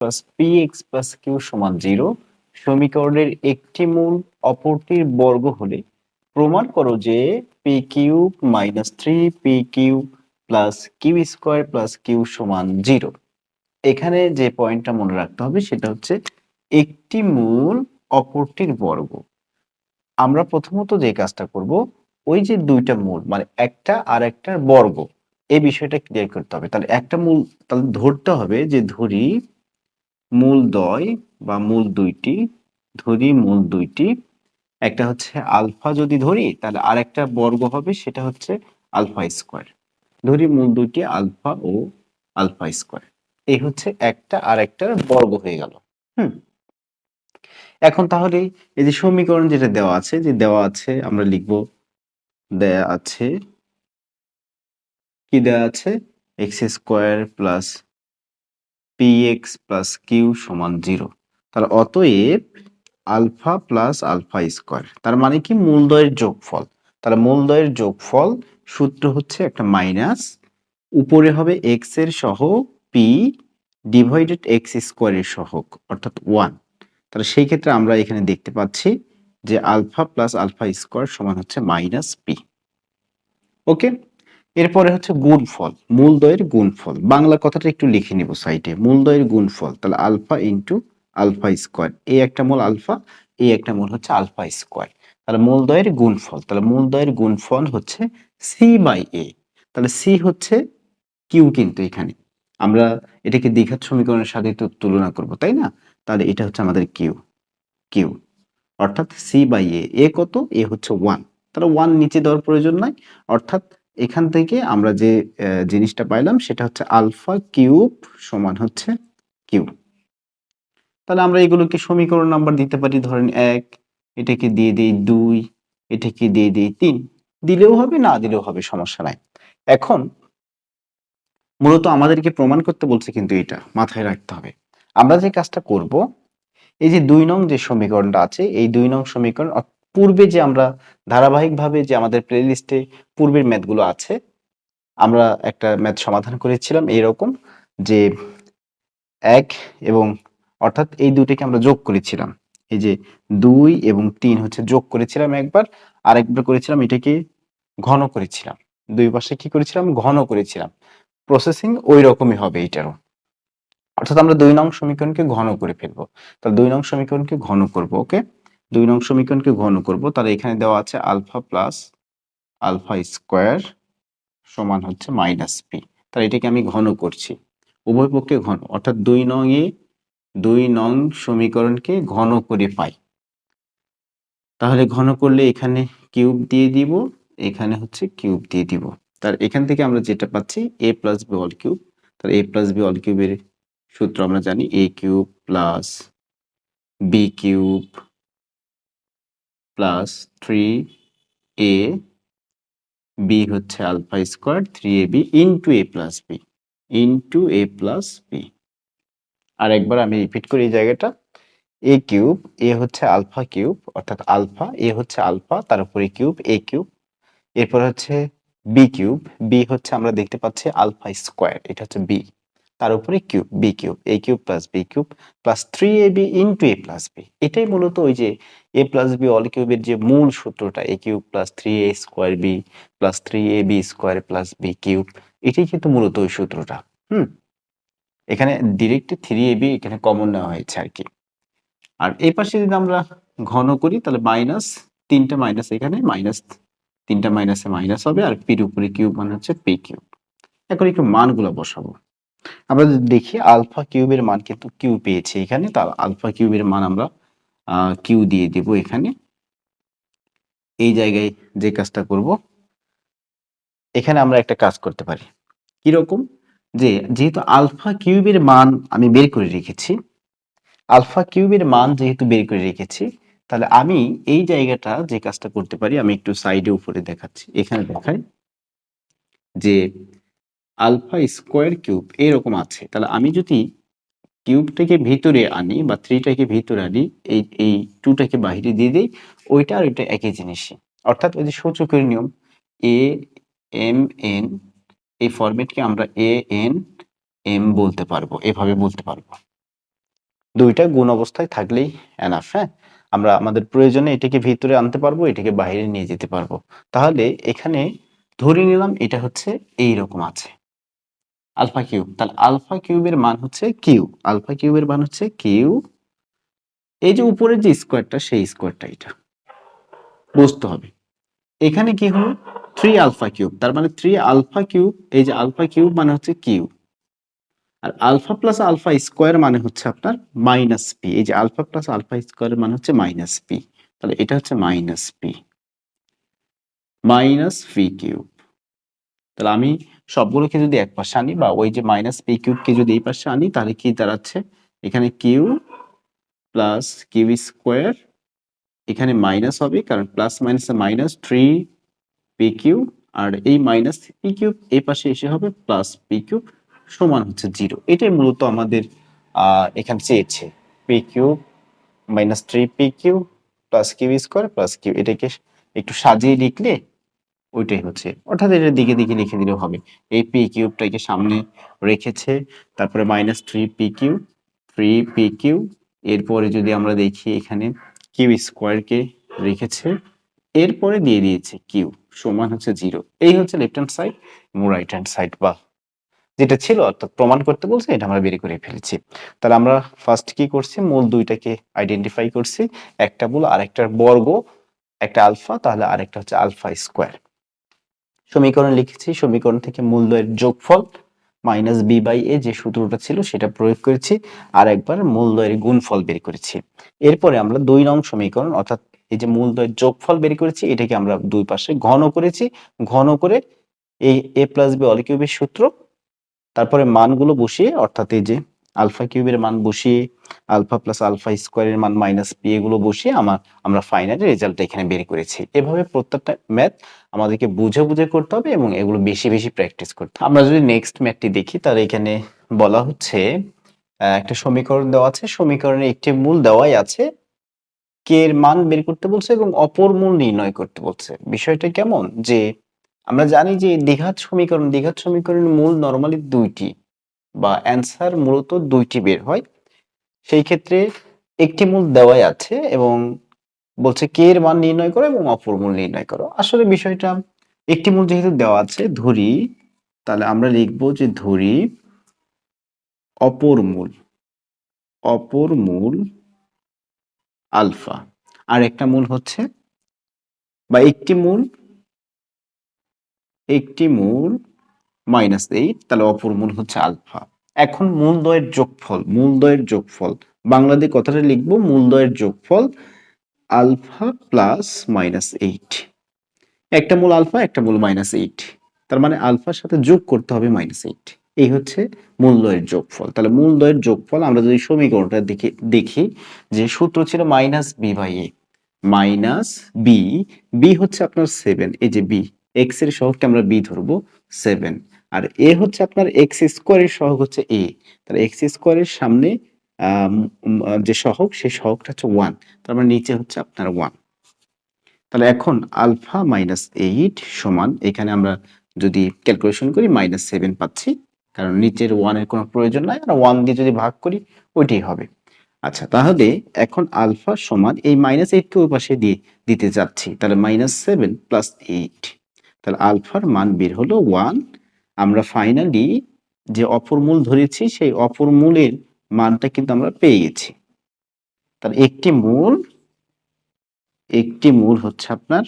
Plus P X plus Q সমান 0 সমীকরণের একটি মূল অপরটির বর্গ হলে প্রমাণ করো যে P cube minus 3 P cube plus Q square plus Q সমান 0। এখানে যে পয়েন্টটা মনে রাখতে হবে সেটা হচ্ছে একটি মূল অপরটির বর্গ। আমরা প্রথমত যে কাজটা করব, ওই যে দুইটা মূল মানে একটা আর একটার বর্গ, এই বিষয়টা ক্লিয়ার করতে হবে। তাহলে একটা মূল, তাহলে ধরতে হবে যে ধরি মূলদ্বয় বা মূল দুইটি, ধরি মূল দুইটি, একটা হচ্ছে আলফা যদি ধরি তাহলে আরেকটা বর্গ হবে সেটা হচ্ছে আলফা স্কোয়ার। ধরি মূল দুইটি আলফা ও আলফা স্কোয়ার, এই হচ্ছে একটা আর একটার বর্গ হয়ে গেল। হুম, এখন তাহলে এই যে সমীকরণ যেটা দেওয়া আছে, যে দেওয়া আছে আমরা লিখব, দেয়া আছে কি দেওয়া আছে, X square plus P X plus Q সমান 0। তাহলে অতএব আলফা প্লাস আলফা স্কোয়ার, তার মানে কি মূলদ্বয়ের যোগফল। তাহলে মূলদ্বয়ের যোগফল সূত্র হচ্ছে একটা মাইনাস, উপরে হবে এক্স এর সহগ পি ডিভাইডেড এক্স স্কোয়ারের সহগ অর্থাৎ 1। তাহলে সেই ক্ষেত্রে আমরা এখানে দেখতে পাচ্ছি যে আলফা প্লাস আলফা স্কোয়ার সমান হচ্ছে মাইনাস পি। ওকে, এরপরে হচ্ছে গুণফল, মূলদ্বয়ের গুণফল। বাংলা কথাটা একটু লিখে নিব সাইডে, মূলদ্বয়ের গুণফল। তাহলে আলফা ইন্টু আলফা স্কোয়ার, এই একটা মূল আলফা, এই একটা মূল হচ্ছে আলফা স্কোয়ার। তাহলে মূলদ্বয়ের গুণফল, তাহলে মূলদ্বয়ের গুণফল হচ্ছে সি বাই এ। তাহলে সি হচ্ছে কিউ, কিন্তু এখানে আমরা এটাকে দ্বিঘাত সমীকরণের সাথে তো তুলনা করব, তাই না? তাহলে এটা হচ্ছে আমাদের কিউ, কিউ অর্থাৎ সি বাই এ। এ কত? এ হচ্ছে 1। তাহলে 1 নিচে দেওয়ার প্রয়োজন নাই, অর্থাৎ এখান থেকে আমরা যে জিনিসটা পাইলাম সেটা হচ্ছে আলফা কিউব সমান হচ্ছে কিউ। তাহলে আমরা এগুলোকে সমীকরণ নাম্বার দিতে পারি, ধরেন 1, এটাকে দিয়ে দেই 2, এটাকে দিয়ে দেই 3, দিলেও হবে না দিলেও হবে, সমস্যা নাই। এখন মূলত আমাদেরকে প্রমাণ করতে বলছে, কিন্তু এটা মাথায় রাখতে হবে। আমরা যে কাজটা করব, এই যে 2 নং যে সমীকরণটা আছে, এই 2 নং সমীকরণ পূর্বে যে আমরা ধারাবাহিকভাবে যে আমাদের প্লেলিস্টে পূর্বের ম্যাথগুলো আছে, আমরা একটা ম্যাথ সমাধান করেছিলাম এরকম, যে 1 এবং অর্থাৎ এই দুইটাকে আমরা যোগ করেছিলাম। এই যে 2 এবং 3 হচ্ছে যোগ করেছিলাম একবার, আরেকবার করেছিলাম এটাকে ঘন করেছিলাম। দুই পাশে কি করেছিলাম? ঘন করেছিলাম। প্রসেসিং ওই রকমই হবে এটারও, অর্থাৎ আমরা 2 নং সমীকরণকে ঘন করে ফেলবো। তাহলে 2 নং সমীকরণকে ঘন করব। ওকে, 2 নং সমীকরণকে ঘন করব। তাহলে এখানে দেওয়া আছে আলফা প্লাস আলফা স্কোয়ার সমান হচ্ছে মাইনাস পি। তাহলে এটাকে আমি ঘন করছি, উভয় পক্ষে ঘন, অর্থাৎ 2 নং সমীকরণকে ঘন করে পাই। তাহলে ঘন করলে এখানে কিউব দিয়ে দিব, এখানে হচ্ছে কিউব দিয়ে দিব। তার এখান থেকে আমরা যেটা পাচ্ছি A plus B all cube. তাহলে এ প্লাস বি অল কিউবের সূত্র আমরা জানি, A cube plus B cube plus 3a B হচ্ছে alpha square 3ab into A plus B, into A plus B. আর একবার আমি রিপিট করি এই জায়গাটা, এ কিউব, এ হচ্ছে আলফা কিউব অর্থাৎ আলফা, এ হচ্ছে আলফা তার উপরে কিউব এ কিউব, এরপর হচ্ছে বি কিউব, বি হচ্ছে আমরা দেখতে পাচ্ছি আলফা স্কোয়ার, এটা হচ্ছে বি, তার উপরে cube B cube, A cube plus B cube plus 3ab into A plus B. এটাই মূলত ওই যে এ প্লাস বি অল কিউবের যে মূল সূত্রটা, A cube plus 3a square B plus 3ab square plus B cube, এটাই কিন্তু মূলত ওই সূত্রটা। এখানে ডিরেক্ট 3ab এখানে কমন নেওয়া হয়েছে আর কি। আর এই পাশে যদি আমরা ঘন করি তাহলে মাইনাস 3টা মাইনাস, এখানে মাইনাস 3টা মাইনাসে মাইনাস হবে, আর পির উপরে কিউব মানে হচ্ছে পি কিউব। এখন একটু মানগুলো বসাবো। আমরা যদি দেখি আলফা কিউবের মান কিন্তু কিউ পেয়েছি এখানে, তার আলফা কিউবের মান আমরা কিউ দিয়ে দিব এখানে। এই জায়গায় যে কাজটা করব, এখানে আমরা একটা কাজ করতে পারি কিরকম, যে যেহেতু আলফা কিউবের মান আমি বের করে রেখেছি, আলফা কিউবের মান যেহেতু বের করে রেখেছি, তাহলে আমি এই জায়গাটা যে কাজটা করতে পারি, আমি একটু সাইডে উপরে দেখাচ্ছি, এখানে দেখাই যে আলফা স্কোয়ার কিউব এরকম আছে। তাহলে আমি যদি কিউবটাকে ভিতরে আনি বা 3টাকে ভিতরে আনি, এই 2টাকে বাইরে দিয়ে দিই, ওইটা আর ওইটা একই জিনিসই। অর্থাৎ ওই যে সূচকের নিয়ম, এ এম এন, এই ফরম্যাটকে আমরা এ এন এম বলতে পারবো, এভাবে বলতে পারবো। দুইটা গুণ অবস্থায় থাকলেই এনাফ। হ্যাঁ, আমরা আমাদের প্রয়োজনে এটাকে ভিতরে আনতে পারবো, এটাকে বাইরে নিয়ে যেতে পারবো। তাহলে এখানে ধরে নিলাম এটা হচ্ছে এইরকম আছে আলফা কিউব, তাহলে আলফা কিউবের মান হচ্ছে কিউ, আলফা কিউবের মান হচ্ছে কিউ। এই যে উপরের যে স্কোয়ারটা সেই স্কোয়ারটা এটা বুঝতে হবে। এখানে কি হলো 3 আলফা কিউব, তার মানে 3 আলফা কিউব, এই যে আলফা কিউব মানে হচ্ছে কিউ, আর আলফা প্লাস আলফা স্কোয়ার মানে হচ্ছে আপনার মাইনাস পি। এই যে আলফা প্লাস আলফা স্কোয়ার মানে হচ্ছে মাইনাস পি, তাহলে এটা হচ্ছে মাইনাস পি কিউব। তাহলে আমি সবগুলোকে যদি এক পাশে আনি বা ওই যে মাইনাস পি কিউবকে যদি এই পাশে আনি তাহলে কি দাঁড়াচ্ছে, এখানে কিউ প্লাস কিউ স্কোয়ার, এখানে মাইনাস হবে কারণ plus minus minus 3 P cube, আর এই মাইনাস পি কিউব এই পাশে এসে হবে প্লাস পি কিউব সমান হচ্ছে 0। এটাই মূলত আমাদের এখানে চেয়েছে, P cube minus 3 P cube plus Q square plus Q. এটাকে একটু সাজিয়ে লিখলে ওইটাই হচ্ছে, অর্থাৎ এটা দিকে দিকে লিখে দিলেও হবে। এই পি কিউবটাকে সামনে রেখেছে, তারপরে মাইনাস 3 পি কিউ, এরপরে যদি আমরা দেখি এখানে কিউ স্কোয়ারকে রেখেছে, এরপরে দিয়ে দিয়েছে কিউ সমান হচ্ছে 0। এই হচ্ছে লেফট হ্যান্ড সাইড এবং রাইট হ্যান্ড সাইড, বা যেটা ছিল অর্থাৎ প্রমাণ করতে বলছে এটা আমরা বের করে ফেলেছি। তাহলে আমরা ফার্স্ট কি করছি, মূল দুইটাকে আইডেন্টিফাই করছি, একটা মূল আর একটার বর্গ, একটা আলফা তাহলে আরেকটা হচ্ছে আলফা স্কোয়ার। সমীকরণ লিখেছি, সমীকরণ থেকে মূলদ্বয়ের যোগফল মাইনাস বি বাই এ যে সূত্রটা ছিল সেটা প্রয়োগ করেছি, আর একবার মূলদ্বয়ের গুণফল বের করেছি। এরপরে আমরা 2 নং সমীকরণ অর্থাৎ এই যে মূলদ্বয়ের যোগফল বের করেছি এটাকে আমরা দুই পাশে ঘন করেছি, ঘন করে এই এ প্লাস বি অল কিউবের সূত্র, তারপরে মানগুলো বসিয়ে অর্থাৎ এই যে আলফা কিউবের মান বসিয়ে আলফা প্লাস আলফা স্কোয়ারের মান মাইনাস পি এগুলো বসিয়ে আমরা ফাইনালি রেজাল্টটা এখানে বের করেছি। এভাবে প্রত্যেকটা ম্যাথ আমাদেরকে বুঝে বুঝে করতে হবে এবং এগুলো বেশি বেশি প্র্যাকটিস করতে হবে। আমরা যদি নেক্সট ম্যাথটি দেখি তাহলে এখানে বলা হচ্ছে একটা সমীকরণ দেওয়া আছে, সমীকরণে একটি মূল দেওয়াই আছে, কে এর মান বের করতে বলছে এবং অপর মূল নির্ণয় করতে বলছে। বিষয়টা কেমন, যে আমরা জানি যে দ্বিঘাত সমীকরণের মূল নরমালি দুইটি, বা অ্যান্সার মূলত দুইটি বের হয়। সেই ক্ষেত্রে একটি মূল দেওয়াই আছে এবং বলছে কে এর মান নির্ণয় করো এবং অপর মূল নির্ণয় করো। আসলে বিষয়টা একটি মূল যেহেতু দেওয়া আছে ধরি, তাহলে আমরা লিখবো যে ধরি অপর মূল আলফা, আর একটা মূল হচ্ছে, বা একটি মূল -8, তাহলে অপর মূল হচ্ছে আলফা। এখন মূলদ্বয়ের যোগফল বাংলাতে কথাটা লিখবো মূলদ্বয়ের যোগফল আলফা প্লাস -8। একটা মূল আলফা একটা মূল -8, তার মানে আলফার সাথে যোগ করতে হবে -8। এই হচ্ছে মূলদ্বয়ের যোগফল। তাহলে মূলদ্বয়ের যোগফল আমরা যদি সমীকরণটা দেখি যে সূত্র ছিল minus B by A, minus B, B হচ্ছে আপনার 7, এই যে বি, এক্স এর সহগকে আমরা বি ধরবো 7, আর এ হচ্ছে আপনার এক্স স্কোয়ারের সহগ হচ্ছে এ, তাহলে এক্স স্কোয়ারের সামনে যে সহগ সেই সহগটা হচ্ছে 1, তার মানে নিচে হচ্ছে আপনার 1। তাহলে এখন আলফা -8 সমান, এখানে আমরা যদি ক্যালকুলেশন করি -7 পাচ্ছি, কারণ নিচের 1 এর কোনো প্রয়োজন নাই, আর 1 দিয়ে যদি ভাগ করি ওইটাই হবে। আচ্ছা, তাহলে এখন আলফা সমান এই -8 কে ওই পাশে দিতে যাচ্ছি, তাহলে -7 + 8, তাহলে আলফার মান বের হলো 1। আমরা ফাইনালি যে অপর মূল ধরেছি সেই অপর মূলের মানটা কিন্তু আমরা পেয়ে গেছি। তাহলে একটি মূল হচ্ছে আপনার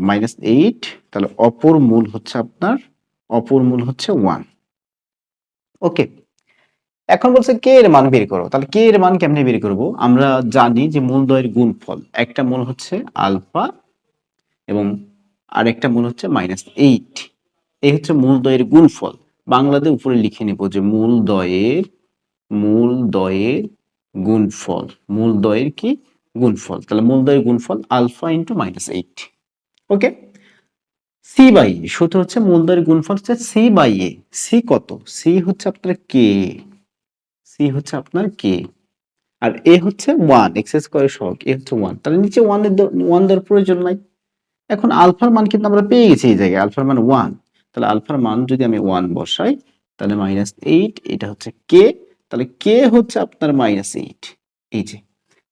-8, তাহলে অপর মূল হচ্ছে 1। ওকে, এখন বলছে কে এর মান বের করো, তাহলে কে এর মান কেমনে বের করব, আমরা জানি যে মূলদ্বয়ের গুণফল, একটা মূল হচ্ছে আলফা এবং আরেকটা মূল হচ্ছে -8, এই হচ্ছে মূলদ্বয়ের গুণফল। বাংলাতে উপরে লিখে নিব যে মূলদ্বয়ের গুণফল, মূলদ্বয়ের কি গুণফল, তাহলে মূলদ্বয়ের গুণফল alpha into -8। Okay, C by A সূত্র হচ্ছে মূলদ্বয়ের গুণফল হচ্ছে সি বাই এ। সি কত, সি হচ্ছে আপনার কে, আর এ হচ্ছে 1, এক্স স্কয়ারের সহগ, এ হচ্ছে 1, তাহলে নিচে 1 দেওয়ার প্রয়োজন নাই। এখন আলফার মান কিন্তু আমরা পেয়ে গেছি, এই জায়গায় আলফার মান 1, তাহলে আলফার মান যদি আমি 1 বসাই তাহলে -8, এটা হচ্ছে কে, তাহলে কে হচ্ছে আপনার -8, এই যে,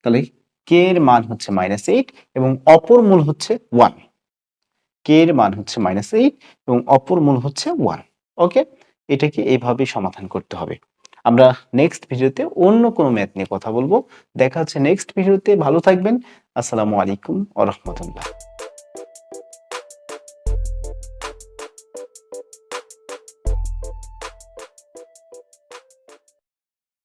তাহলে কে এর মান হচ্ছে -8 এবং অপর মূল হচ্ছে 1। কে এর মান হচ্ছে -8 এবং অপর মূল হচ্ছে 1। ওকে, এটাকে এভাবে সমাধান করতে হবে। আমরা নেক্সট ভিডিওতে অন্য কোনো ম্যাথ নিয়ে কথা বলবো। দেখা হচ্ছে নেক্সট ভিডিওতে। ভালো থাকবেন। আসসালামু আলাইকুম ওয়া রাহমাতুল্লাহ।